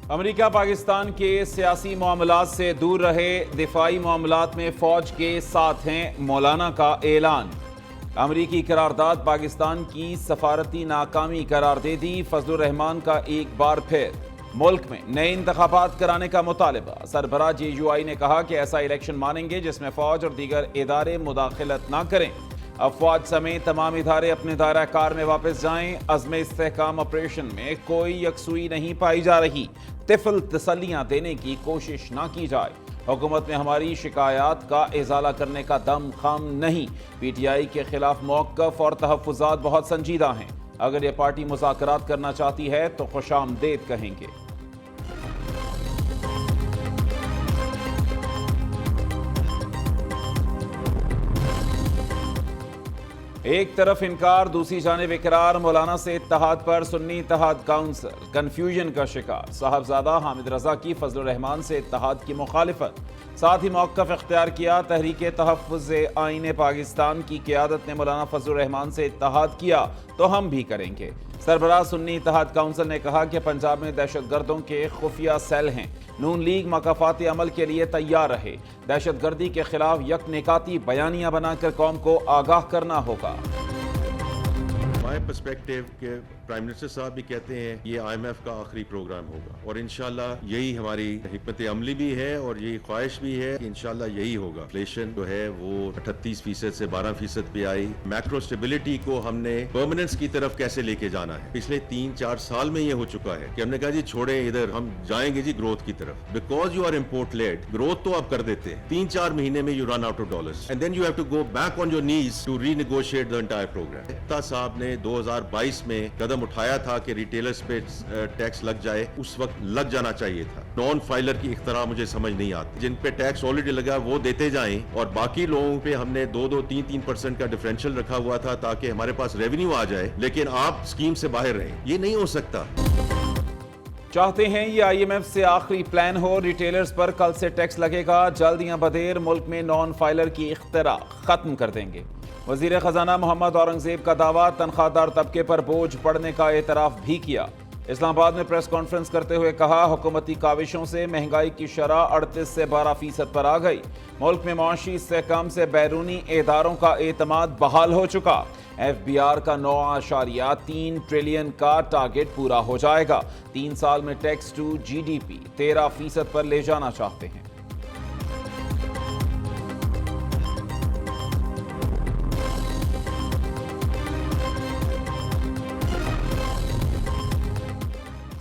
امریکہ پاکستان کے سیاسی معاملات سے دور رہے، دفاعی معاملات میں فوج کے ساتھ ہیں، مولانا کا اعلان۔ امریکی قرارداد پاکستان کی سفارتی ناکامی قرار دے دی، فضل الرحمان کا ایک بار پھر ملک میں نئے انتخابات کرانے کا مطالبہ۔ سربراہ JUI نے کہا کہ ایسا الیکشن مانیں گے جس میں فوج اور دیگر ادارے مداخلت نہ کریں۔ افواج سمیت تمام ادارے اپنے دائرہ کار میں واپس جائیں۔ عزم استحکام آپریشن میں کوئی یکسوئی نہیں پائی جا رہی، طفل تسلیاں دینے کی کوشش نہ کی جائے۔ حکومت میں ہماری شکایات کا ازالہ کرنے کا دم خم نہیں۔ PTI کے خلاف موقف اور تحفظات بہت سنجیدہ ہیں۔ اگر یہ پارٹی مذاکرات کرنا چاہتی ہے تو خوش آمدید کہیں گے۔ ایک طرف انکار، دوسری جانب اقرار، مولانا سے اتحاد پر سنی اتحاد کونسل کنفیوژن کا شکار۔ صاحبزادہ حامد رضا کی فضل الرحمان سے اتحاد کی مخالفت، ساتھ ہی موقف اختیار کیا۔ تحریک تحفظ آئین پاکستان کی قیادت نے مولانا فضل الرحمان سے اتحاد کیا تو ہم بھی کریں گے۔ سربراہ سنی اتحاد کونسل نے کہا کہ پنجاب میں دہشت گردوں کے خفیہ سیل ہیں، نون لیگ مکافاتی عمل کے لیے تیار رہے۔ دہشت گردی کے خلاف یک نکاتی بیانیہ بنا کر قوم کو آگاہ کرنا ہوگا۔ ہمارے پرسپیکٹیو کہ پرائم منسٹر صاحب بھی کہتے ہیں یہ IMF کا آخری پروگرام ہوگا، اور انشاءاللہ یہی ہماری حکمت عملی بھی ہے اور یہی خواہش بھی ہے کہ انشاءاللہ یہی ہوگا۔ انفلیشن جو ہے وہ 38% سے 12% پہ آئی۔ میکرو سٹیبلٹی کو ہم نے پرماننس کی طرف کیسے لے کے جانا ہے، پچھلے 3-4 سال میں یہ ہو چکا ہے کہ ہم نے کہا جی چھوڑیں ادھر، ہم جائیں گے جی گروتھ کی طرف، because you are import led. Growth تو آپ کر دیتے ہیں، 3-4 مہینے میں you run out of dollars and then you have to go back on your knees to renegotiate the entire programme. تا صاحب نے 2022 میں قدم اٹھایا تھا کہ ریٹیلرز پہ ٹیکس لگ جائے، اس وقت لگ جانا چاہیے تھا۔ نان فائلر کی اختراع مجھے سمجھ نہیں آتی، جن پہ ٹیکس آلریڈی لگا وہ دیتے جائیں، اور باقی لوگوں پہ ہم نے 2-3% کا ڈفرینشل رکھا ہوا تھا تاکہ ہمارے پاس ریونیو آ جائے، لیکن آپ اسکیم سے باہر رہیں، یہ نہیں ہو سکتا۔ چاہتے ہیں یہ IMF سے آخری پلان ہو، ریٹیلرز پر کل سے ٹیکس لگے گا، جلد یا بدیر ملک میں نان فائلر کی اختراع ختم کر دیں گے۔ وزیر خزانہ محمد اورنگزیب کا دعویٰ، تنخواہ دار طبقے پر بوجھ پڑنے کا اعتراف بھی کیا۔ اسلام آباد میں پریس کانفرنس کرتے ہوئے کہا، حکومتی کاوشوں سے مہنگائی کی شرح 38 سے 12% پر آ گئی۔ ملک میں معاشی استحکام سے بیرونی اداروں کا اعتماد بحال ہو چکا۔ FBR کا 9.3 ٹریلین کا ٹارگٹ پورا ہو جائے گا۔ 3 سال میں ٹیکس ٹو GDP 13% پر لے جانا چاہتے ہیں۔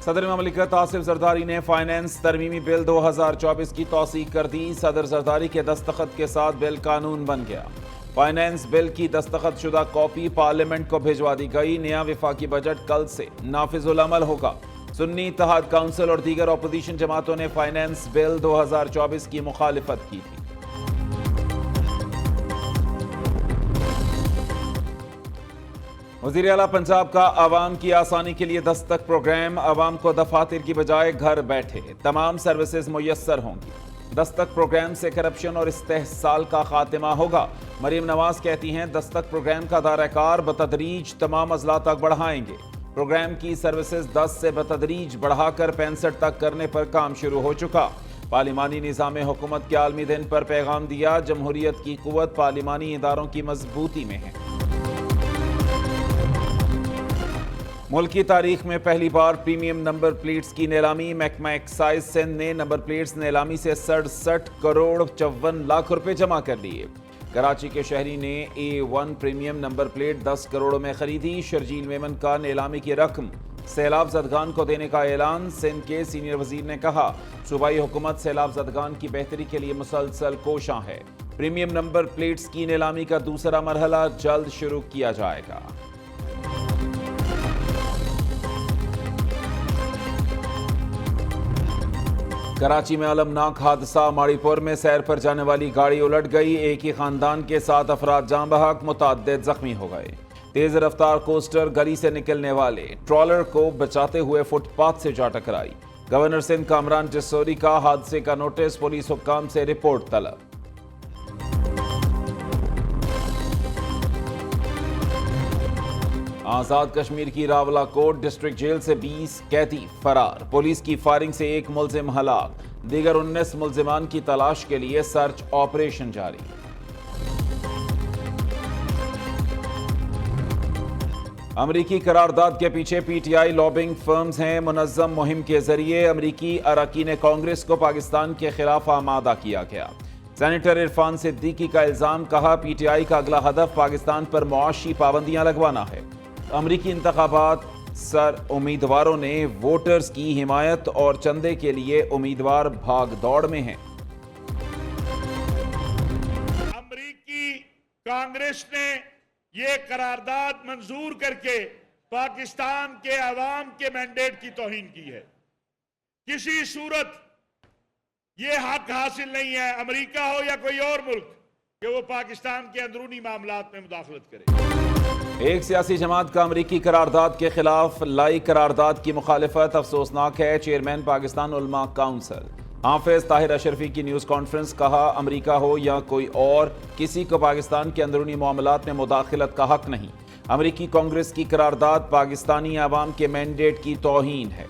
صدر مملکت آصف زرداری نے فائنانس ترمیمی بل 2024 کی توثیق کر دی۔ صدر زرداری کے دستخط کے ساتھ بل قانون بن گیا۔ فائنانس بل کی دستخط شدہ کاپی پارلیمنٹ کو بھجوا دی گئی۔ نیا وفاقی بجٹ کل سے نافذ العمل ہوگا۔ سنی اتحاد کونسل اور دیگر اپوزیشن جماعتوں نے فائنانس بل 2024 کی مخالفت کی تھی۔ وزیر اعلیٰ پنجاب کا عوام کی آسانی کے لیے دستک پروگرام، عوام کو دفاتر کی بجائے گھر بیٹھے تمام سروسز میسر ہوں گی۔ دستک پروگرام سے کرپشن اور استحصال کا خاتمہ ہوگا۔ مریم نواز کہتی ہیں، دستک پروگرام کا دائرہ کار بتدریج تمام اضلاع تک بڑھائیں گے۔ پروگرام کی سروسز 10 سے بتدریج بڑھا کر 65 تک کرنے پر کام شروع ہو چکا۔ پارلیمانی نظام حکومت کے عالمی دن پر پیغام دیا، جمہوریت کی قوت پارلیمانی اداروں کی مضبوطی میں ہے۔ ملکی تاریخ میں پہلی بار پریمیم نمبر پلیٹس کی نیلامی، محکمہ ایکسائز سندھ نے نمبر پلیٹس نیلامی سے 67 کروڑ 54 لاکھ روپے جمع کر لیے۔ کراچی کے شہری نے A1 premium number plate 10 crore میں خریدی۔ شرجیل میمن کا نیلامی کی رقم سیلاب زدگان کو دینے کا اعلان۔ سندھ کے سینئر وزیر نے کہا، صوبائی حکومت سیلاب زدگان کی بہتری کے لیے مسلسل کوشاں ہے۔ پریمیم نمبر پلیٹس کی نیلامی کا دوسرا مرحلہ جلد شروع کیا جائے گا۔ کراچی میں المناک حادثہ، ماڑی پور میں سیر پر جانے والی گاڑی الٹ گئی۔ ایک ہی خاندان کے 7 افراد جاں بحق، متعدد زخمی ہو گئے۔ تیز رفتار کوسٹر گلی سے نکلنے والے ٹرالر کو بچاتے ہوئے فٹ پاتھ سے جا ٹکرائی۔ گورنر سندھ کامران جسوری کا حادثے کا نوٹس، پولیس حکام سے رپورٹ طلب۔ آزاد کشمیر کی راولہ کوٹ ڈسٹرکٹ جیل سے 20 قیدی فرار، پولیس کی فائرنگ سے ایک ملزم ہلاک، دیگر 19 ملزمان کی تلاش کے لیے سرچ آپریشن جاری۔ امریکی قرارداد کے پیچھے پی ٹی آئی لابنگ فرمز ہیں، منظم مہم کے ذریعے امریکی اراکین کانگریس کو پاکستان کے خلاف آمادہ کیا گیا۔ سینیٹر عرفان صدیقی کا الزام، کہا پی ٹی آئی کا اگلا ہدف پاکستان پر معاشی پابندیاں لگوانا ہے۔ امریکی انتخابات سر امیدواروں نے ووٹرز کی حمایت اور چندے کے لیے امیدوار بھاگ دوڑ میں ہیں۔ امریکی کانگریس نے یہ قرارداد منظور کر کے پاکستان کے عوام کے مینڈیٹ کی توہین کی ہے۔ کسی صورت یہ حق حاصل نہیں ہے امریکہ ہو یا کوئی اور ملک کہ وہ پاکستان کے اندرونی معاملات میں مداخلت کرے۔ ایک سیاسی جماعت کا امریکی قرارداد کے خلاف لائی قرارداد کی مخالفت افسوسناک ہے، چیئرمین پاکستان علماء کونسل حافظ طاہر اشرفی کی نیوز کانفرنس، کہا امریکہ ہو یا کوئی اور، کسی کو پاکستان کے اندرونی معاملات میں مداخلت کا حق نہیں۔ امریکی کانگریس کی قرارداد پاکستانی عوام کے مینڈیٹ کی توہین ہے۔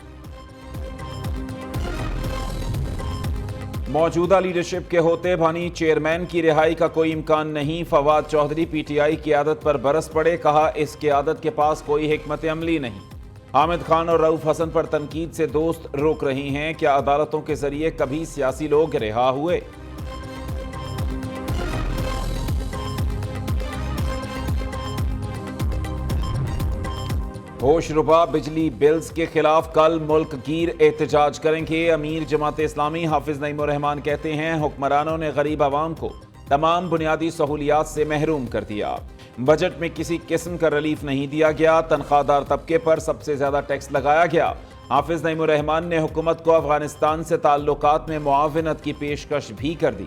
موجودہ لیڈرشپ کے ہوتے بھانی چیئرمین کی رہائی کا کوئی امکان نہیں، فواد چودھری پی ٹی آئی قیادت پر برس پڑے، کہا اس قیادت کے پاس کوئی حکمت عملی نہیں۔ حامد خان اور رؤوف حسن پر تنقید سے دوست روک رہی ہیں، کیا عدالتوں کے ذریعے کبھی سیاسی لوگ رہا ہوئے؟ ہوش ربا بجلی بلز کے خلاف کل ملک گیر احتجاج کریں گے، امیر جماعت اسلامی حافظ نعیم الرحمان کہتے ہیں حکمرانوں نے غریب عوام کو تمام بنیادی سہولیات سے محروم کر دیا، بجٹ میں کسی قسم کا ریلیف نہیں دیا گیا، تنخواہ دار طبقے پر سب سے زیادہ ٹیکس لگایا گیا۔ حافظ نعیم الرحمان نے حکومت کو افغانستان سے تعلقات میں معاونت کی پیشکش بھی کر دی۔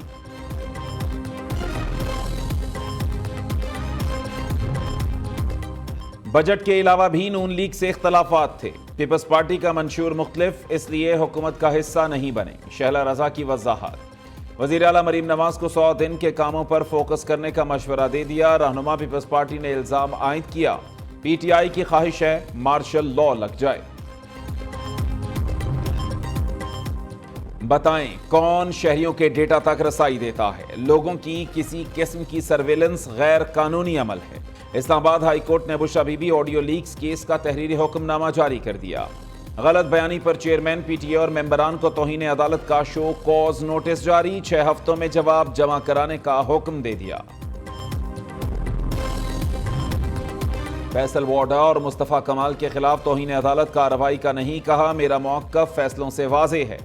بجٹ کے علاوہ بھی نون لیگ سے اختلافات تھے، پیپلز پارٹی کا منشور مختلف، اس لیے حکومت کا حصہ نہیں بنے، شہلا رضا کی وضاحت۔ وزیر اعلیٰ مریم نواز کو 100 دن کے کاموں پر فوکس کرنے کا مشورہ دے دیا، رہنما پیپلز پارٹی نے الزام عائد کیا، پی ٹی آئی کی خواہش ہے مارشل لاء لگ جائے۔ بتائیں کون شہریوں کے ڈیٹا تک رسائی دیتا ہے؟ لوگوں کی کسی قسم کی سرویلنس غیر قانونی عمل ہے۔ اسلام آباد ہائی کورٹ نے Bushra Bibi audio leaks case کا تحریری حکم نامہ جاری کر دیا۔ غلط بیانی پر چیئرمین پی ٹی اے اور ممبران کو توہین عدالت کا شو کوز نوٹس جاری، 6 ہفتوں میں جواب جمع کرانے کا حکم دے دیا۔ فیصل واڈا اور مصطفیٰ کمال کے خلاف توہین عدالت کارروائی کا نہیں، کہا میرا موقف فیصلوں سے واضح ہے۔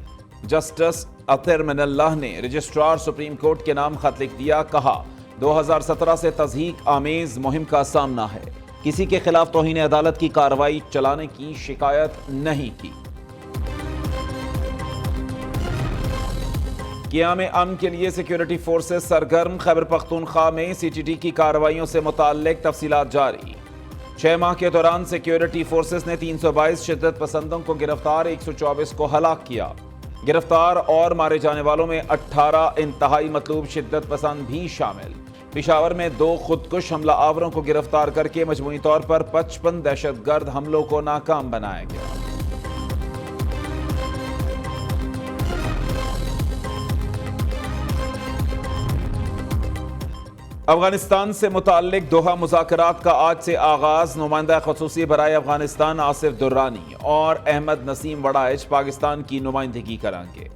جسٹس اطہر من اللہ نے رجسٹرار سپریم کورٹ کے نام خط لکھ دیا، کہا 2017 سے تضحیک آمیز مہم کا سامنا ہے، کسی کے خلاف توہین عدالت کی کارروائی چلانے کی شکایت نہیں کی۔ قیام امن کے لیے سیکیورٹی فورسز سرگرم، خیبر پختونخوا میں سی ٹی ٹی کی کارروائیوں سے متعلق تفصیلات جاری۔ 6 ماہ کے دوران سیکیورٹی فورسز نے 322 شدت پسندوں کو گرفتار، 124 کو ہلاک کیا۔ گرفتار اور مارے جانے والوں میں 18 انتہائی مطلوب شدت پسند بھی شامل۔ پشاور میں 2 خودکش حملہ آوروں کو گرفتار کر کے مجموعی طور پر 55 دہشت گرد حملوں کو ناکام بنایا گیا۔ افغانستان سے متعلق دوحہ مذاکرات کا آج سے آغاز، نمائندہ خصوصی برائے افغانستان آصف درانی اور احمد نسیم وڑائچ پاکستان کی نمائندگی کریں گے۔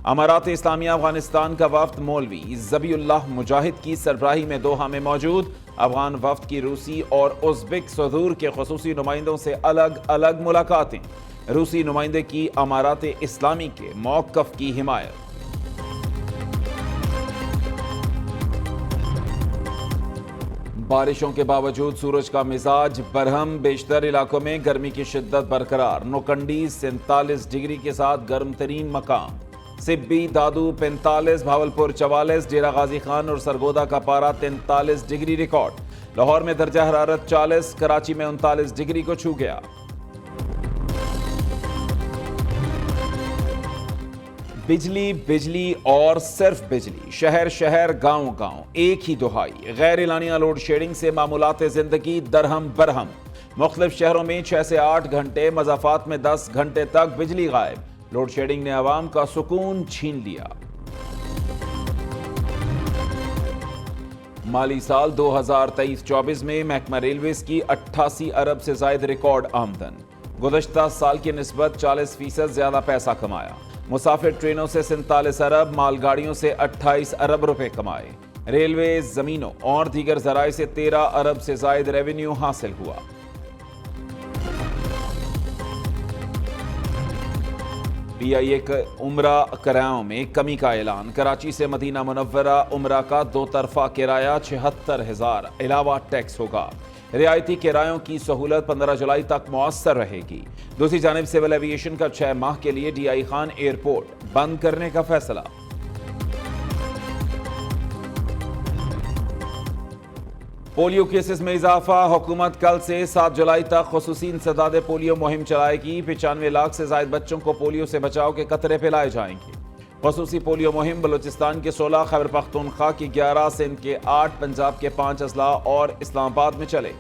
امارات اسلامیہ افغانستان کا وفد مولوی ذبیح اللہ مجاہد کی سربراہی میں دوحہ میں موجود، افغان وفد کی روسی اور ازبک صدور کے خصوصی نمائندوں سے الگ الگ ملاقاتیں، روسی نمائندے کی امارات اسلامی کے موقف کی حمایت۔ بارشوں کے باوجود سورج کا مزاج برہم، بیشتر علاقوں میں گرمی کی شدت برقرار، نوکنڈی 47 ڈگری کے ساتھ گرم ترین مقام، سبی دادو 45، بھاولپور 44، ڈیرہ غازی خان اور سرگودا کا پارہ 43 ڈگری ریکارڈ، لاہور میں درجہ حرارت 40، کراچی میں 39 ڈگری کو چھو گیا۔ بجلی اور صرف بجلی، شہر شہر گاؤں گاؤں ایک ہی دہائی، غیر اعلانیہ لوڈ شیڈنگ سے معمولات زندگی درہم برہم، مختلف شہروں میں 6 سے 8 گھنٹے، مضافات میں 10 گھنٹے تک بجلی غائب۔ لوڈ شیڈنگ نے عوام کا سکون چھین لیا۔ مالی سال 2023-24 میں محکمہ ریلویز کی 88 ارب سے زائد ریکارڈ آمدن، گزشتہ سال کی نسبت 40% زیادہ پیسہ کمایا۔ مسافر ٹرینوں سے 47 ارب، مال گاڑیوں سے 28 ارب روپے کمائے۔ ریلوے، زمینوں اور دیگر ذرائع سے 13 ارب سے زائد ریونیو حاصل ہوا۔ پی آئی اے عمرہ کرایوں میں کمی کا اعلان۔ کراچی سے مدینہ منورہ عمرہ کا 2 طرفہ کرایہ 76,000 علاوہ ٹیکس ہوگا۔ رعایتی کرایوں کی سہولت 15 جولائی تک مؤثر رہے گی۔ دوسری جانب سول ایوی ایشن کا 6 ماہ کے لیے ڈی آئی خان ایئرپورٹ بند کرنے کا فیصلہ۔ پولیو کیسز میں اضافہ، حکومت کل سے 7 جولائی تک خصوصی انسداد پولیو مہم چلائے گی۔ 95 لاکھ سے زائد بچوں کو پولیو سے بچاؤ کے قطرے پلائے جائیں گے۔ خصوصی پولیو مہم بلوچستان کے 16، خیبر پختونخوا کی 11، سندھ کے 8، پنجاب کے 5 اضلاع اور اسلام آباد میں چلے۔